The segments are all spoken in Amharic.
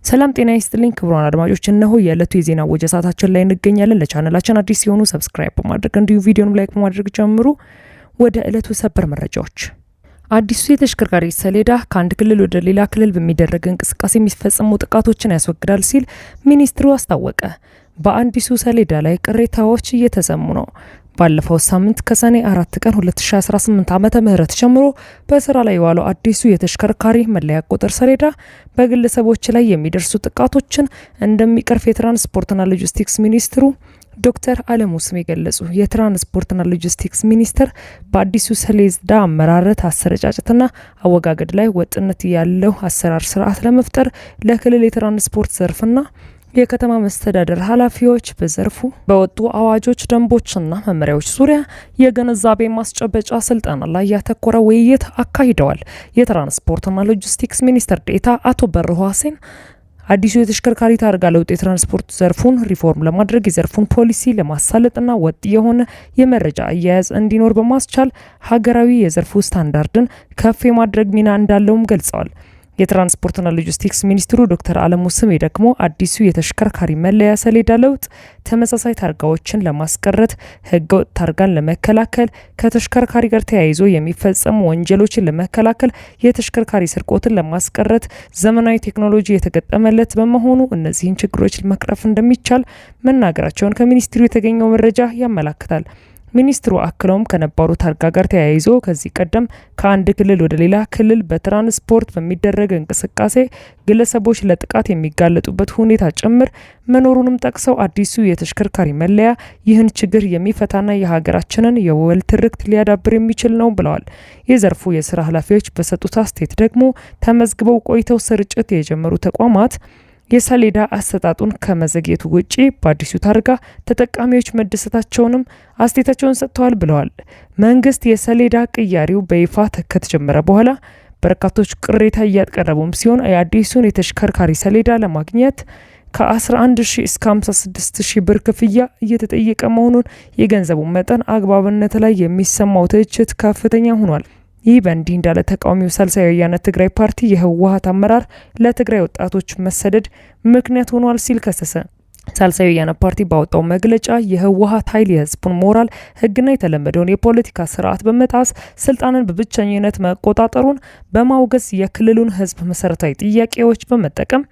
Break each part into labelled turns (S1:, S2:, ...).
S1: ሰላም ጤና ይስጥልኝ ክቡራን አድማጮች፣ እነሆ የዕለቱ የዜና ወጃ ሰዓታችን ላይ እንገኛለን። ለቻናላችን አዲስ ሲሆኑ ሰብስክራይብ በማድረግ እንዲሁም ቪዲዮንም ላይክ በማድረግ ጀምሩ። ወደ ዕለቱ ሰበር መረጃዎች። አዲሱ የተሽከርካሪ ሰሌዳ ከአንድ ክልል ወደ ሌላ ክልል በሚደረግ እንቅስቃሴ የሚፈጸሙ ጥቃቶችን ያስወግዳል ሲል ሚኒስትሩ አስታወቀ። በአዲሱ ሰሌዳ ላይ ቅሬታዎች እየተሰሙ ነው። ባለፈው ሳምንት ከሰኔ 4 ቀን 2018 ዓመተ ምህረት ጀምሮ በስራ ላይ የዋለው አዲሱ የተሽከርካሪ መለያ ቁጥር ሰሌዳ በግለሰቦች ላይ የሚደርሱ ጥቃቶችን እንደሚቀርፍ የትራንስፖርትና ሎጂስቲክስ ሚኒስትሩ ዶክተር አለሙ ስሜ ገለጹ። የትራንስፖርትና ሎጂስቲክስ ሚኒስቴር በአዲሱ ሰሌዳ አመራረት፣ አሰረጫጨትና አወጋገድ ላይ ወጥነት ያለው አሰራር ስርዓት ለመፍጠር ለክልል የትራንስፖርት ዘርፍና የከተማ መስተዳደር ኃላፊዎች በዘርፉ በወጡ አዋጆች፣ ደንቦችና መመሪያዎች ዙሪያ የግንዛቤ ማስጨበጫ ስልጠና ላይ ያተኮረ ውይይት አካሂደዋል። የትራንስፖርትና ሎጂስቲክስ ሚኒስትር ዴኤታ አቶ በርሁ ሀሰን አዲሱ የተሽከርካሪ ታርጋ ለውጥ የትራንስፖርት ዘርፉን ሪፎርም ለማድረግ የዘርፉን ፖሊሲ ለማሳለጥና ወጥ የሆነ የመረጃ አያያዝ እንዲኖር በማስቻል ሀገራዊ የዘርፉ ስታንዳርድን ከፍ የማድረግ ሚና እንዳለውም ገልጸዋል። የትራንስፖርትና ሎጂስቲክስ ሚኒስትሩ ዶክተር አለሙ ስሜ ደግሞ አዲሱ የተሽከርካሪ መለያ ሰሌዳ ለውጥ ተመሳሳይ ታርጋዎችን ለማስቀረት፣ ህገወጥ ታርጋን ለመከላከል፣ ከተሽከርካሪ ጋር ተያይዞ የሚፈጸሙ ወንጀሎችን ለመከላከል፣ የተሽከርካሪ ስርቆትን ለማስቀረት ዘመናዊ ቴክኖሎጂ የተገጠመለት በመሆኑ እነዚህን ችግሮች መቅረፍ እንደሚቻል መናገራቸውን ከሚኒስትሩ የተገኘው መረጃ ያመላክታል። ሚኒስትሩ አክለውም ከነባሩ ታርጋ ጋር ተያይዞ ከዚህ ቀደም ከአንድ ክልል ወደ ሌላ ክልል በትራንስፖርት በሚደረግ እንቅስቃሴ ግለሰቦች ለጥቃት የሚጋለጡበት ሁኔታ ጭምር መኖሩንም ጠቅሰው አዲሱ የተሽከርካሪ መለያ ይህን ችግር የሚፈታና የሀገራችንን የወል ትርክት ሊያዳብር የሚችል ነው ብለዋል። የዘርፉ የስራ ኃላፊዎች በሰጡት አስተያየት ደግሞ ተመዝግበው ቆይተው ስርጭት የጀመሩ ተቋማት የሰሌዳ አሰጣጡን ከመዘግየቱ ውጪ በአዲሱ ታርጋ ተጠቃሚዎች መደሰታቸውንም አስተያየታቸውን ሰጥተዋል ብለዋል። መንግስት የሰሌዳ ቅያሪው በይፋ ከተጀመረ በኋላ በርካቶች ቅሬታ እያቀረቡም ሲሆን የአዲሱን የተሽከርካሪ ሰሌዳ ለማግኘት ከ11,000 እስከ 56,000 ብር ክፍያ እየተጠየቀ መሆኑን፣ የገንዘቡ መጠን አግባብነት ላይ የሚሰማው ትችት ከፍተኛ ሆኗል። ይህ በእንዲህ እንዳለ ተቃዋሚው ሳልሳይ ወያነ ትግራይ ፓርቲ የህወሓት አመራር ለትግራይ ወጣቶች መሰደድ ምክንያት ሆኗል ሲል ከሰሰ። ሳልሳይ ወያነ ፓርቲ ባወጣው መግለጫ የህወሓት ኃይል የህዝቡን ሞራል፣ ህግና የተለመደውን የፖለቲካ ስርዓት በመጣስ ስልጣንን በብቸኝነት መቆጣጠሩን በማውገዝ የክልሉን ህዝብ መሰረታዊ ጥያቄዎች በመጠቀም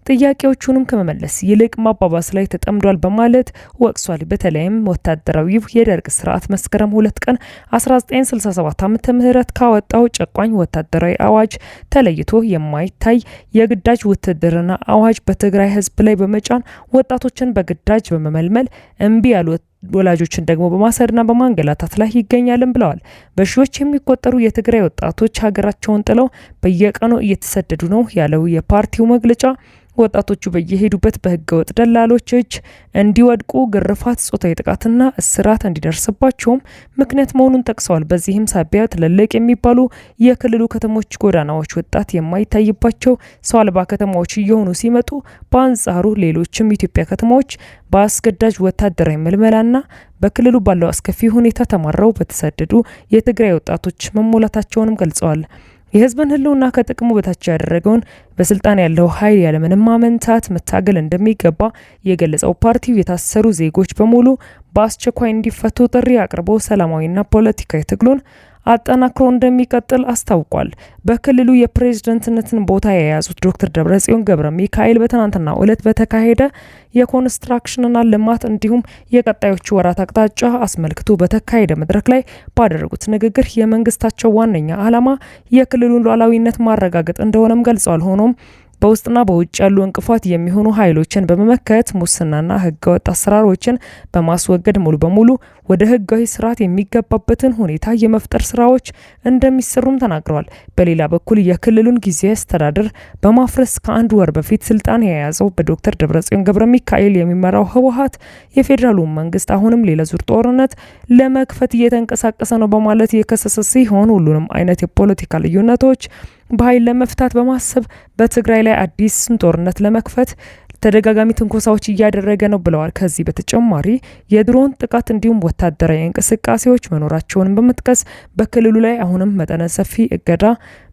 S1: ጥያቄዎቹንም ከመመለስ ይልቅ ማባባስ ላይ ተጠምዷል በማለት ወቅሷል። በተለይም ወታደራዊው የደርግ ስርዓት መስከረም 2 ቀን 1967 ዓመተ ምህረት ካወጣው ጨቋኝ ወታደራዊ አዋጅ ተለይቶ የማይታይ የግዳጅ ውትድርና አዋጅ በትግራይ ህዝብ ላይ በመጫን ወጣቶችን በግዳጅ በመመልመል እምቢ ያሉ ወላጆችን ደግሞ በማሰርና በማንገላታት ላይ ይገኛልን ብለዋል። በሺዎች የሚቆጠሩ የትግራይ ወጣቶች ሀገራቸውን ጥለው በየቀኑ እየተሰደዱ ነው ያለው የፓርቲው መግለጫ ወጣቶቹ በየሄዱበት በህገወጥ ደላሎች እጅ እንዲወድቁ ግርፋት፣ ጾታዊ ጥቃትና እስራት እንዲደርስባቸውም ምክንያት መሆኑን ጠቅሰዋል። በዚህም ሳቢያ ትልልቅ የሚባሉ የክልሉ ከተሞች ጎዳናዎች ወጣት የማይታይባቸው ሰው አልባ ከተማዎች እየሆኑ ሲመጡ፣ በአንጻሩ ሌሎችም ኢትዮጵያ ከተማዎች በአስገዳጅ ወታደራዊ መልመላና በክልሉ ባለው አስከፊ ሁኔታ ተማረው በተሰደዱ የትግራይ ወጣቶች መሞላታቸውንም ገልጸዋል። የህዝብን ህልውና ከጥቅሙ በታች ያደረገውን በስልጣን ያለው ኃይል ያለምንም ማመንታት መታገል እንደሚገባ የገለጸው ፓርቲው የታሰሩ ዜጎች በሙሉ በአስቸኳይ እንዲፈቱ ጥሪ አቅርቦ ሰላማዊና ፖለቲካዊ ትግሉን አጠናክሮ እንደሚቀጥል አስታውቋል። በክልሉ የፕሬዝዳንትነትን ቦታ የያዙት ዶክተር ደብረጽዮን ገብረ ሚካኤል በትናንትናው ዕለት በተካሄደ የኮንስትራክሽንና ልማት እንዲሁም የቀጣዮቹ ወራት አቅጣጫ አስመልክቶ በተካሄደ መድረክ ላይ ባደረጉት ንግግር የመንግስታቸው ዋነኛ ዓላማ የክልሉን ሉዓላዊነት ማረጋገጥ እንደሆነም ገልጸዋል። ሆኖም በውስጥና በውጭ ያሉ እንቅፋት የሚሆኑ ኃይሎችን በመመከት ሙስናና ህገወጥ አሰራሮችን በማስወገድ ሙሉ በሙሉ ወደ ህጋዊ ስርዓት የሚገባበትን ሁኔታ የመፍጠር ስራዎች እንደሚሰሩም ተናግረዋል። በሌላ በኩል የክልሉን ጊዜያዊ አስተዳደር በማፍረስ ከአንድ ወር በፊት ስልጣን የያዘው በዶክተር ደብረጽዮን ገብረ ሚካኤል የሚመራው ህወሓት የፌዴራሉ መንግስት አሁንም ሌላ ዙር ጦርነት ለመክፈት እየተንቀሳቀሰ ነው በማለት የከሰሰ ሲሆን ሁሉንም አይነት የፖለቲካ ልዩነቶች በኃይል ለመፍታት በማሰብ በትግራይ ላይ አዲስ ጦርነት ለመክፈት ተደጋጋሚ ትንኮሳዎች እያደረገ ነው ብለዋል። ከዚህ በተጨማሪ የድሮን ጥቃት እንዲሁም ወታደራዊ እንቅስቃሴዎች መኖራቸውን በመጥቀስ በክልሉ ላይ አሁንም መጠነ ሰፊ እገዳ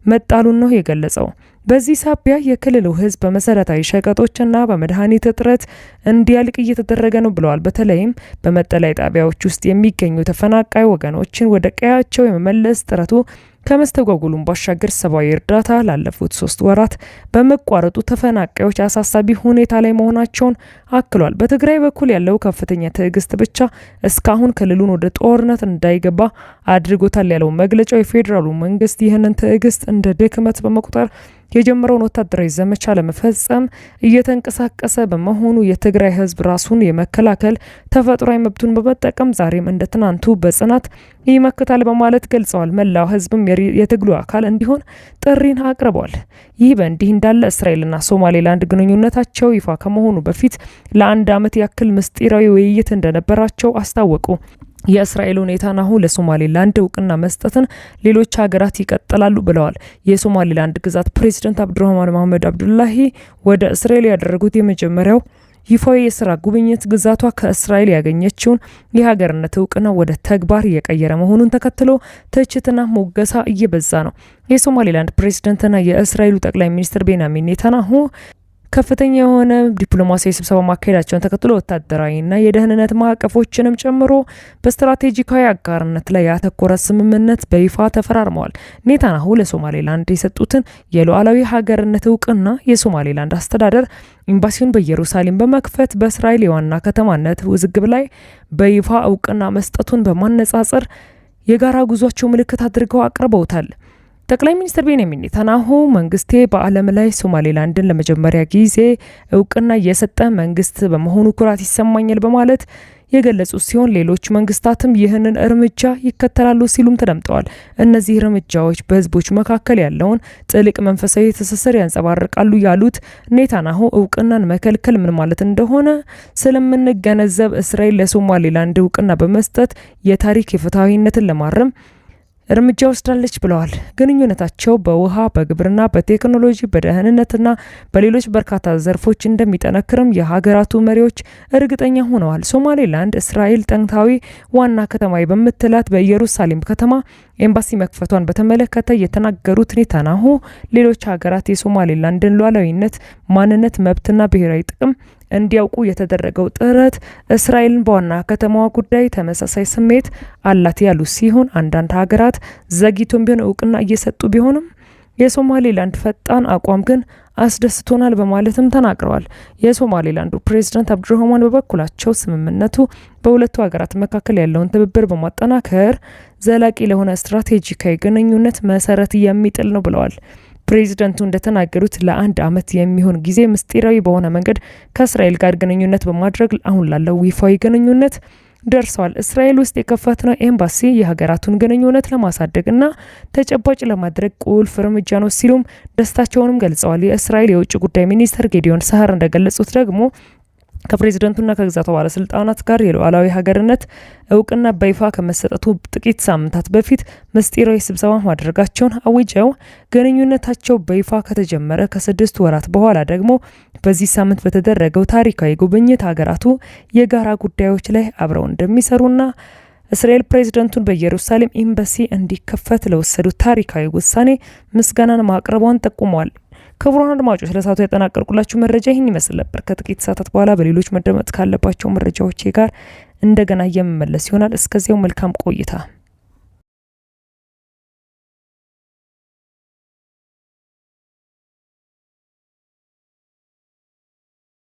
S1: መጣሉን ነው የገለጸው። በዚህ ሳቢያ የክልሉ ህዝብ በመሰረታዊ ሸቀጦችና በመድኃኒት እጥረት እንዲያልቅ እየተደረገ ነው ብለዋል። በተለይም በመጠለያ ጣቢያዎች ውስጥ የሚገኙ ተፈናቃይ ወገኖችን ወደ ቀያቸው የመመለስ ጥረቱ ከመስተጓጉሉም ባሻገር ሰብአዊ እርዳታ ላለፉት 3 ወራት በመቋረጡ ተፈናቃዮች አሳሳቢ ሁኔታ ላይ መሆናቸውን አክሏል። በትግራይ በኩል ያለው ከፍተኛ ትዕግስት ብቻ እስካሁን ክልሉን ወደ ጦርነት እንዳይገባ አድርጎታል ያለው መግለጫው የፌዴራሉ መንግስት ይህንን ትዕግስት እንደ ድክመት በመቁጠር የጀመረውን ወታደራዊ ዘመቻ ለመፈጸም እየተንቀሳቀሰ በመሆኑ የትግራይ ህዝብ ራሱን የመከላከል ተፈጥሯዊ መብቱን በመጠቀም ዛሬም እንደ ትናንቱ በጽናት ይመክታል በማለት ገልጸዋል። መላው ህዝብም የትግሉ አካል እንዲሆን ጥሪን አቅርበዋል። ይህ በእንዲህ እንዳለ እስራኤልና ሶማሌላንድ ግንኙነታቸው ይፋ ከመሆኑ በፊት ለ1 ዓመት ያክል ምስጢራዊ ውይይት እንደነበራቸው አስታወቁ። የእስራኤል ኔታንያሁ ለሶማሌላንድ እውቅና መስጠትን ሌሎች ሀገራት ይቀጥላሉ ብለዋል። የሶማሌላንድ ግዛት ፕሬዚዳንት አብዱራህማን መሐመድ አብዱላሂ ወደ እስራኤል ያደረጉት የመጀመሪያው ይፋዊ የስራ ጉብኝት ግዛቷ ከእስራኤል ያገኘችውን የሀገርነት እውቅና ወደ ተግባር እየቀየረ መሆኑን ተከትሎ ትችትና ሞገሳ እየበዛ ነው። የሶማሌላንድ ፕሬዚዳንትና የእስራኤሉ ጠቅላይ ሚኒስትር ቤንያሚን ኔታንያሁ ከፍተኛ የሆነ ዲፕሎማሲያዊ ስብሰባ ማካሄዳቸውን ተከትሎ ወታደራዊና የደህንነት ማዕቀፎችንም ጨምሮ በስትራቴጂካዊ አጋርነት ላይ ያተኮረ ስምምነት በይፋ ተፈራርመዋል። ኔታንያሁ ለሶማሌላንድ የሰጡትን የሉዓላዊ ሀገርነት እውቅና የሶማሌላንድ አስተዳደር ኤምባሲውን በኢየሩሳሌም በመክፈት በእስራኤል የዋና ከተማነት ውዝግብ ላይ በይፋ እውቅና መስጠቱን በማነጻጸር የጋራ ጉዟቸው ምልክት አድርገው አቅርበውታል። ጠቅላይ ሚኒስትር ቤንያሚን ኔታንያሁ መንግስቴ በዓለም ላይ ሶማሌላንድን ለመጀመሪያ ጊዜ እውቅና የሰጠ መንግስት በመሆኑ ኩራት ይሰማኛል በማለት የገለጹ ሲሆን ሌሎች መንግስታትም ይህንን እርምጃ ይከተላሉ ሲሉም ተደምጠዋል። እነዚህ እርምጃዎች በህዝቦች መካከል ያለውን ጥልቅ መንፈሳዊ ትስስር ያንጸባርቃሉ ያሉት ኔታንያሁ እውቅናን መከልከል ምን ማለት እንደሆነ ስለምንገነዘብ እስራኤል ለሶማሌላንድ እውቅና በመስጠት የታሪክ የፍትሐዊነትን ለማረም እርምጃ ወስዳለች ብለዋል። ግንኙነታቸው በውሃ፣ በግብርና፣ በቴክኖሎጂ፣ በደህንነትና በሌሎች በርካታ ዘርፎች እንደሚጠነክርም የሀገራቱ መሪዎች እርግጠኛ ሆነዋል። ሶማሌላንድ እስራኤል ጥንታዊ ዋና ከተማ በምትላት በኢየሩሳሌም ከተማ ኤምባሲ መክፈቷን በተመለከተ የተናገሩት ኔታንያሁ ሌሎች ሀገራት የሶማሌላንድን ሉዓላዊነት፣ ማንነት፣ መብትና ብሔራዊ ጥቅም እንዲያውቁ የተደረገው ጥረት እስራኤልን በዋና ከተማዋ ጉዳይ ተመሳሳይ ስሜት አላት ያሉ ሲሆን አንዳንድ ሀገራት ዘግይቶም ቢሆን እውቅና እየሰጡ ቢሆንም የሶማሌላንድ ፈጣን አቋም ግን አስደስቶናል በማለትም ተናግረዋል። የሶማሌላንዱ ፕሬዚዳንት አብዱራህማን በበኩላቸው ስምምነቱ በሁለቱ ሀገራት መካከል ያለውን ትብብር በማጠናከር ዘላቂ ለሆነ ስትራቴጂካዊ ግንኙነት መሰረት የሚጥል ነው ብለዋል። ፕሬዚዳንቱ እንደተናገሩት ለ1 ዓመት የሚሆን ጊዜ ምስጢራዊ በሆነ መንገድ ከእስራኤል ጋር ግንኙነት በማድረግ አሁን ላለው ይፋዊ ግንኙነት ደርሰዋል። እስራኤል ውስጥ የከፈትነው ኤምባሲ የሀገራቱን ግንኙነት ለማሳደግና ተጨባጭ ለማድረግ ቁልፍ እርምጃ ነው ሲሉም ደስታቸውንም ገልጸዋል። የእስራኤል የውጭ ጉዳይ ሚኒስትር ጌዲዮን ሳህር እንደገለጹት ደግሞ ከፕሬዚዳንቱና ከግዛቱ ባለስልጣናት ጋር የሉዓላዊ ሀገርነት እውቅና በይፋ ከመሰጠቱ ጥቂት ሳምንታት በፊት ምስጢራዊ ስብሰባ ማድረጋቸውን አውጀው ግንኙነታቸው በይፋ ከተጀመረ ከ6 ወራት በኋላ ደግሞ በዚህ ሳምንት በተደረገው ታሪካዊ ጉብኝት ሀገራቱ የጋራ ጉዳዮች ላይ አብረው እንደሚሰሩና እስራኤል ፕሬዚዳንቱን በኢየሩሳሌም ኤምባሲ እንዲከፈት ለወሰዱት ታሪካዊ ውሳኔ ምስጋናን ማቅረቧን ጠቁመዋል። ክቡራን አድማጮች ለሰዓቱ ያጠናቀርኩላችሁ መረጃ ይህን ይመስል ነበር። ከጥቂት ሰዓታት በኋላ በሌሎች መደመጥ ካለባቸው መረጃዎች ጋር እንደገና የምመለስ ይሆናል። እስከዚያው መልካም ቆይታ